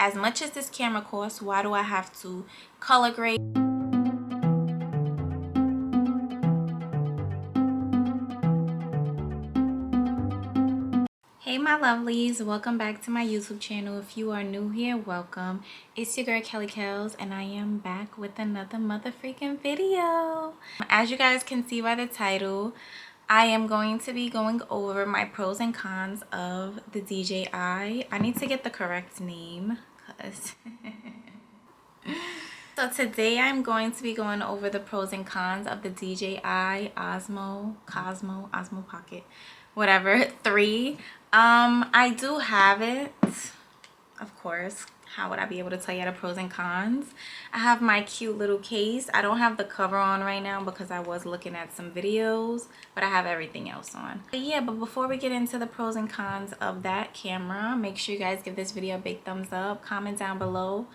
as much as this camera costs, why do I have to color grade? Hey my lovelies, welcome back to my YouTube channel. If you are new here, welcome. It's your girl Kelly Kells and I am back with another mother freaking video. As you guys can see by the title, I am going to be going over my pros and cons of the DJI. I need to get the correct name because so today I'm going to be going over the pros and cons of the DJI Osmo Pocket, whatever, 3. I do have it, of course. How would I be able to tell you the pros and cons? I have my cute little case. I don't have the cover on right now because I was looking at some videos, but I have everything else on. But yeah, but before we get into the pros and cons of that camera, make sure you guys give this video a big thumbs up. Comment down below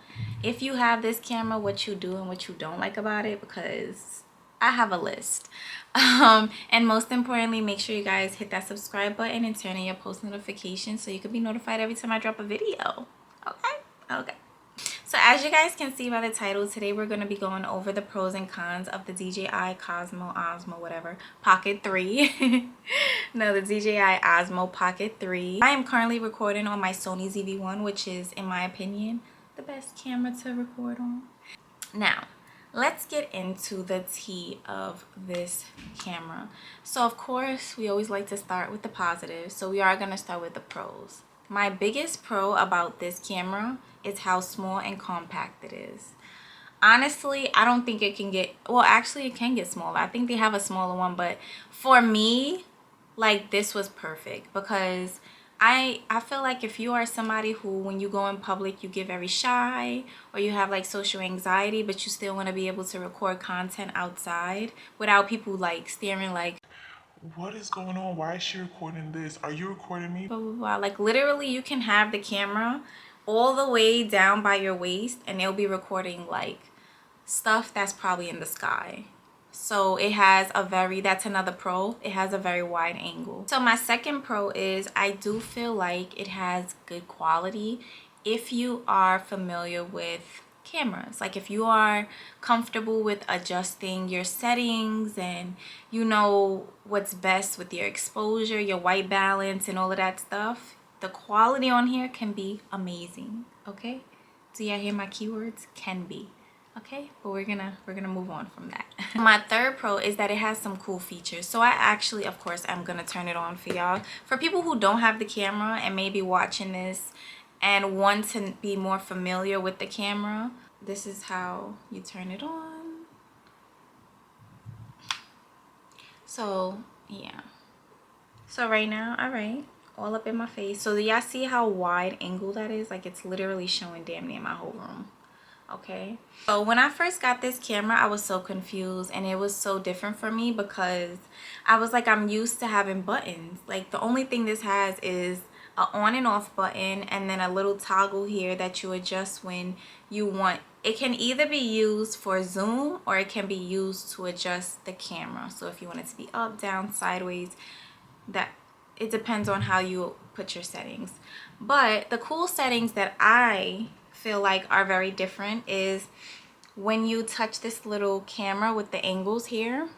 if you have this camera, what you do and what you don't like about it, because I have a list. And most importantly, make sure you guys hit that subscribe button and turn on your post notifications so you can be notified every time I drop a video. Okay. So as you guys can see by the title, today we're going to be going over the pros and cons of the DJI Osmo, whatever, Pocket 3. No, the DJI Osmo Pocket 3. I am currently recording on my Sony ZV1, which is, in my opinion, the best camera to record on. Now, let's get into the tea of this camera. So of course, we always like to start with the positives. So we are going to start with the pros. My biggest pro about this camera is how small and compact it is. Honestly, I don't think it can get, well, actually it can get smaller. I think they have a smaller one, but for me, like, this was perfect because I feel like if you are somebody who, when you go in public, you get very shy or you have like social anxiety, but you still want to be able to record content outside without people like staring like, what is going on? Why is she recording this? Are you recording me? blah, blah, blah. Like, literally, you can have the camera all the way down by your waist and it'll be recording like stuff that's probably in the sky. So it has a very, that's another pro, it has a very wide angle. So my second pro is I do feel like it has good quality if you are familiar with cameras. Like if you are comfortable with adjusting your settings and you know what's best with your exposure, your white balance and all of that stuff, the quality on here can be amazing. Okay, do y'all hear my keywords? Can be. Okay, but we're gonna move on from that. My third pro is that it has some cool features. So I actually, of course, I'm gonna turn it on for y'all. For people who don't have the camera and maybe watching this and want to be more familiar with the camera, this is how you turn it on. So yeah, so right now, all right, all up in my face. So do y'all see how wide angle that is? Like, it's literally showing damn near my whole room. Okay, so when I first got this camera, I was so confused and it was so different for me because I was like, I'm used to having buttons. Like, the only thing this has is a on and off button and then a little toggle here that you adjust when you want. It can either be used for zoom or it can be used to adjust the camera. So if you want it to be up, down, sideways, that it depends on how you put your settings. But the cool settings that I feel like are very different is when you touch this little camera with the angles here,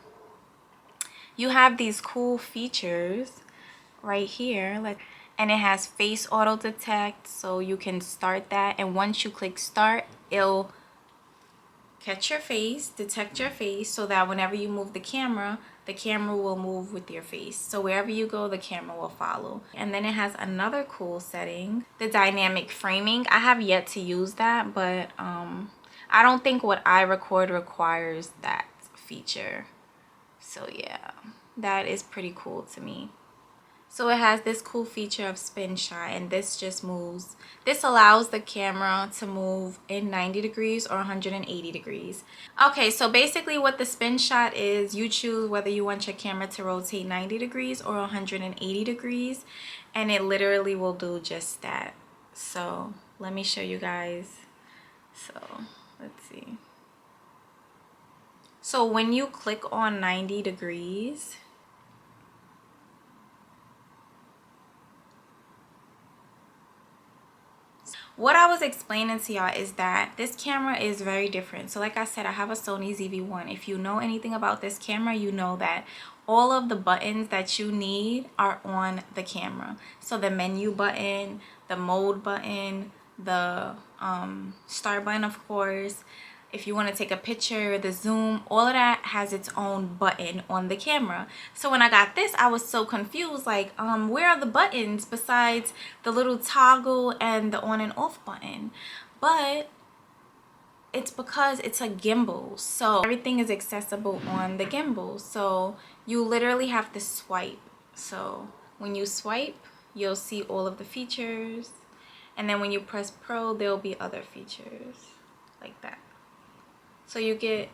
you have these cool features right here, like, and it has face auto detect, so you can start that, and once you click start, it'll catch your face, detect your face, so that whenever you move the camera will move with your face. So wherever you go, the camera will follow. And then it has another cool setting, the dynamic framing. I have yet to use that, but I don't think what I record requires that feature. So yeah, that is pretty cool to me. So it has this cool feature of spin shot, and this just moves. This allows the camera to move in 90 degrees or 180 degrees. Okay, so basically what the spin shot is, you choose whether you want your camera to rotate 90 degrees or 180 degrees, and it literally will do just that. So let me show you guys. So let's see. So when you click on 90 degrees, what I was explaining to y'all is that this camera is very different. So like I said, I have a Sony ZV1. If you know anything about this camera, you know that all of the buttons that you need are on the camera. So the menu button, the mode button, the start button, of course. If you want to take a picture, the zoom, all of that has its own button on the camera. So when I got this, I was so confused, like, where are the buttons besides the little toggle and the on and off button? But it's because it's a gimbal, so everything is accessible on the gimbal. So you literally have to swipe. So when you swipe, you'll see all of the features, and then when you press Pro, there'll be other features like that. So you get,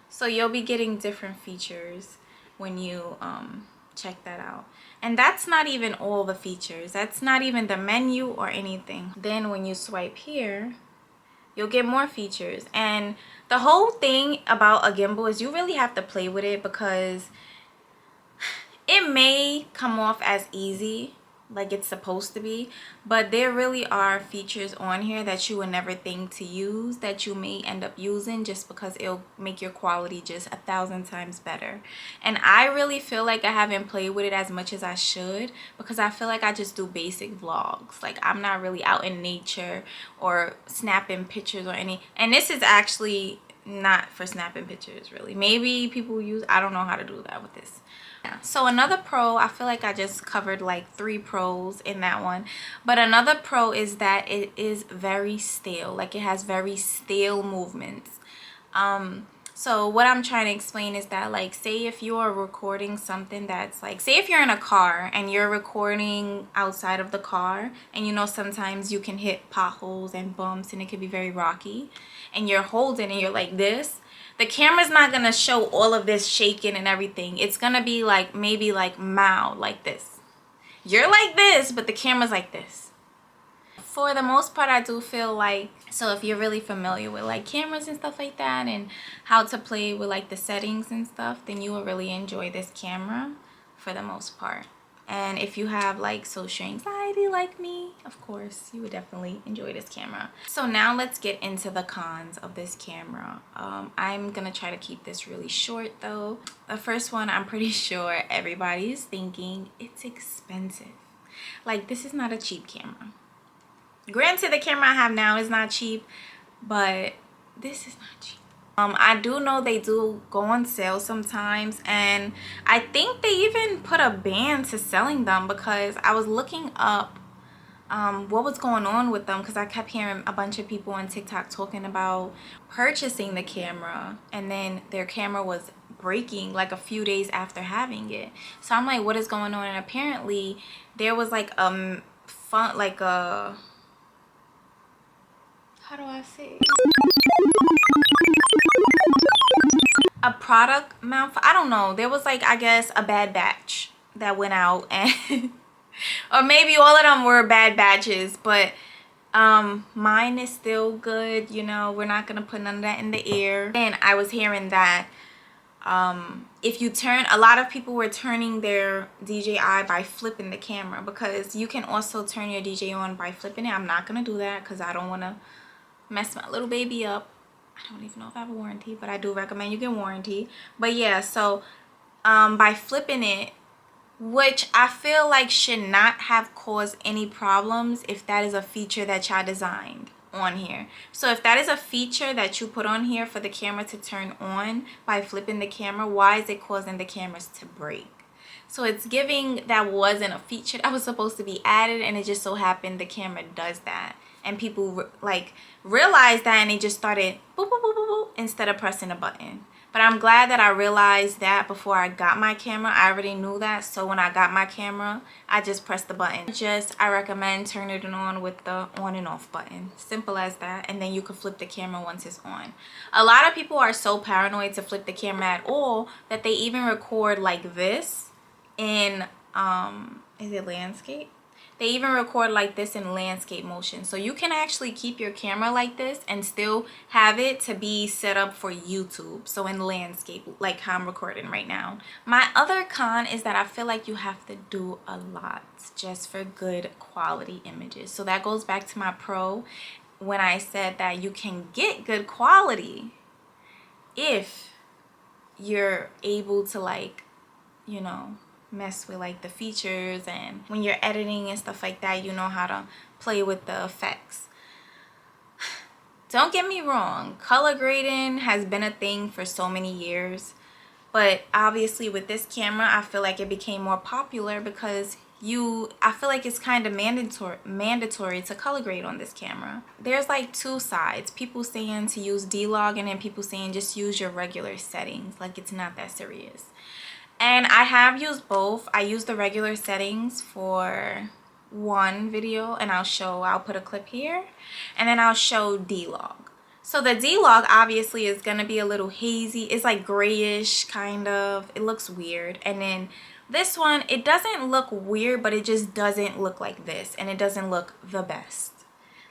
so you'll be getting different features when you check that out. And that's not even all the features. That's not even the menu or anything. Then when you swipe here, you'll get more features. And the whole thing about a gimbal is you really have to play with it, because it may come off as easy, like it's supposed to be, but there really are features on here that you would never think to use that you may end up using, just because it'll make your quality just 1,000 times better. And I really feel like I haven't played with it as much as I should, because I feel like I just do basic vlogs. Like, I'm not really out in nature or snapping pictures or any, and this is actually not for snapping pictures really. Maybe people use, I don't know how to do that with this. So another pro, I feel like I just covered like 3 pros in that one, but another pro is that it is very stale. Like, it has very stale movements. So what I'm trying to explain is that, like, say if you're recording something that's like, say if you're in a car and you're recording outside of the car, and you know sometimes you can hit potholes and bumps and it can be very rocky, and you're holding and you're like this, the camera's not gonna show all of this shaking and everything. It's gonna be like, maybe like mild, like this. You're like this, but the camera's like this. For the most part, I do feel like, so if you're really familiar with like cameras and stuff like that, and how to play with like the settings and stuff, then you will really enjoy this camera for the most part. And if you have like social anxiety like me, of course, you would definitely enjoy this camera. So now let's get into the cons of this camera. I'm gonna try to keep this really short though. The first one, I'm pretty sure everybody's thinking it's expensive. Like, this is not a cheap camera. Granted, the camera I have now is not cheap, but this is not cheap. I do know they do go on sale sometimes, and I think they even put a ban to selling them, because I was looking up what was going on with them, because I kept hearing a bunch of people on TikTok talking about purchasing the camera and then their camera was breaking like a few days after having it. So I'm like, what is going on? And apparently there was like like a, how do I say, a product malfunction. I don't know, there was like, I guess, a bad batch that went out, and or maybe all of them were bad batches, but mine is still good. You know, we're not gonna put none of that in the air. And I was hearing that if you turn, a lot of people were turning their DJI by flipping the camera, because you can also turn your DJI on by flipping it. I'm not gonna do that because I don't want to mess my little baby up. I don't even know if I have a warranty, but I do recommend you get warranty. But yeah, so by flipping it, which I feel like should not have caused any problems if that is a feature that y'all designed on here. So if that is a feature that you put on here for the camera to turn on by flipping the camera, why is it causing the cameras to break? So it's giving that wasn't a feature that was supposed to be added, and it just so happened the camera does that, and people like realized that, and they just started boop, boop, boop, boop, boop, instead of pressing a button. But I'm glad that I realized that before I got my camera. I already knew that, so when I got my camera, I just pressed the button. I recommend turning it on with the on and off button. Simple as that. And then you can flip the camera once it's on. A lot of people are so paranoid to flip the camera at all that they even record like this in is it landscape? They even record like this in landscape motion. So you can actually keep your camera like this and still have it to be set up for YouTube. So in landscape, like how I'm recording right now. My other con is that I feel like you have to do a lot just for good quality images. So that goes back to my pro when I said that you can get good quality if you're able to, like, you know, mess with like the features, and when you're editing and stuff like that, you know how to play with the effects. Don't get me wrong, color grading has been a thing for so many years, but obviously with this camera I feel like it became more popular because I feel like it's kind of mandatory to color grade on this camera. There's like two sides, people saying to use D-Log and then people saying just use your regular settings, like it's not that serious. And I have used both. I used the regular settings for one video, and I'll put a clip here, and then I'll show D-Log. So the D-Log obviously is gonna be a little hazy. It's like grayish kind of. It looks weird. And then this one, it doesn't look weird, but it just doesn't look like this, and it doesn't look the best.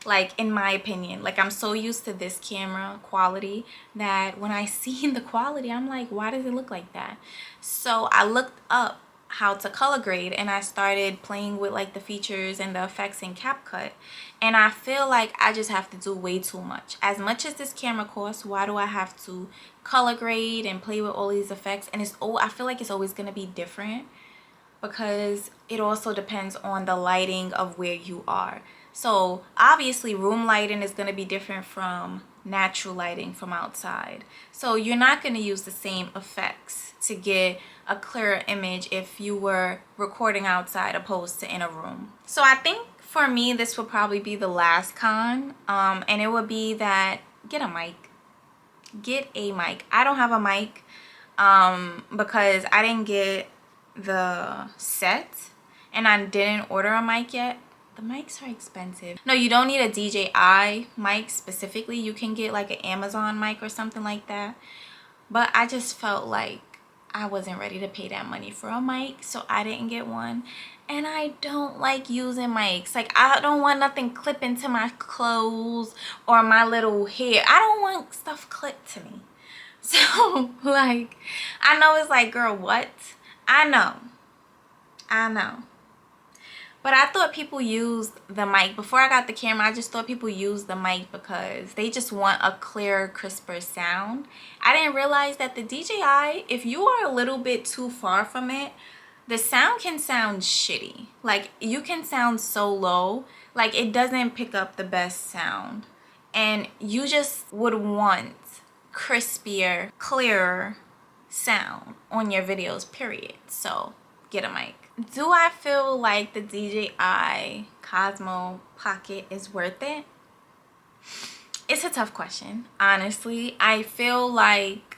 Like, in my opinion, like I'm so used to this camera quality that when I see the quality, I'm like, why does it look like that? So I looked up how to color grade, and I started playing with like the features and the effects in CapCut, and I feel like I just have to do way too much. As much as this camera costs, why do I have to color grade and play with all these effects? And I feel like it's always going to be different because it also depends on the lighting of where you are. So obviously room lighting is going to be different from natural lighting from outside. So you're not going to use the same effects to get a clearer image if you were recording outside opposed to in a room. So I think for me this would probably be the last con, and it would be that get a mic. Get a mic. I don't have a mic because I didn't get the set and I didn't order a mic yet. The mics are expensive. No, you don't need a DJI mic specifically. You can get like an Amazon mic or something like that. But I just felt like I wasn't ready to pay that money for a mic, so I didn't get one. And I don't like using mics. Like, I don't want nothing clipping to my clothes or my little hair. I don't want stuff clipped to me. So, like, I know it's like, girl, what? I know. But I thought people used the mic. Before I got the camera, I just thought people used the mic because they just want a clearer, crisper sound. I didn't realize that the DJI, if you are a little bit too far from it, the sound can sound shitty. Like, you can sound so low, like it doesn't pick up the best sound. And you just would want crispier, clearer sound on your videos, period. So get a mic. Do I feel like the DJI Osmo Pocket is worth it? It's a tough question, honestly. I feel like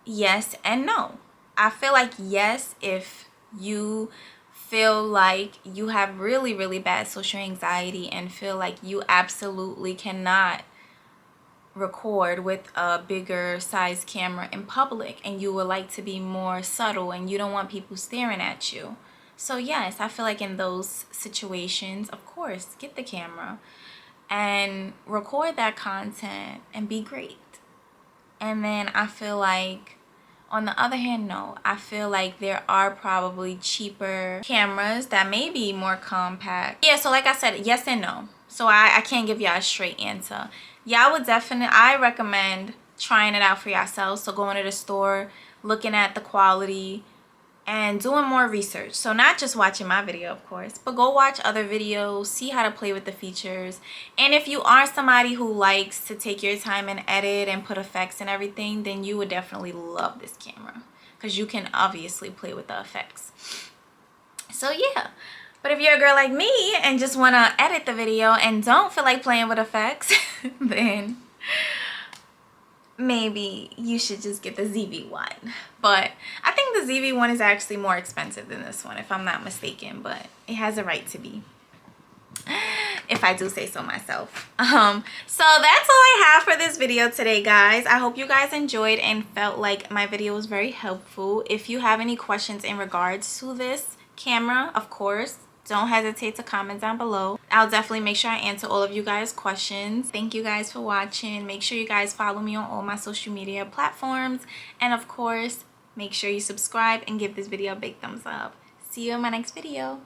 yes and no. I feel like yes if you feel like you have really, really bad social anxiety and feel like you absolutely cannot record with a bigger size camera in public and you would like to be more subtle and you don't want people staring at you. So yes, I feel like in those situations, of course, get the camera and record that content and be great. And then I feel like on the other hand, no. I feel like there are probably cheaper cameras that may be more compact. Yeah, so like I said, yes and no. So I can't give y'all a straight answer. Y'all would I recommend trying it out for yourselves. So going to the store, looking at the quality, and doing more research. So not just watching my video, of course, but go watch other videos, see how to play with the features. And if you are somebody who likes to take your time and edit and put effects and everything, then you would definitely love this camera because you can obviously play with the effects. So yeah. But if you're a girl like me and just want to edit the video and don't feel like playing with effects, then maybe you should just get the ZV1. But I think the ZV1 is actually more expensive than this one, if I'm not mistaken, but it has a right to be, if I do say so myself. So that's all I have for this video today, guys. I hope you guys enjoyed and felt like my video was very helpful. If you have any questions in regards to this camera, of course, don't hesitate to comment down below. I'll definitely make sure I answer all of you guys' questions. Thank you guys for watching. Make sure you guys follow me on all my social media platforms. And of course, make sure you subscribe and give this video a big thumbs up. See you in my next video.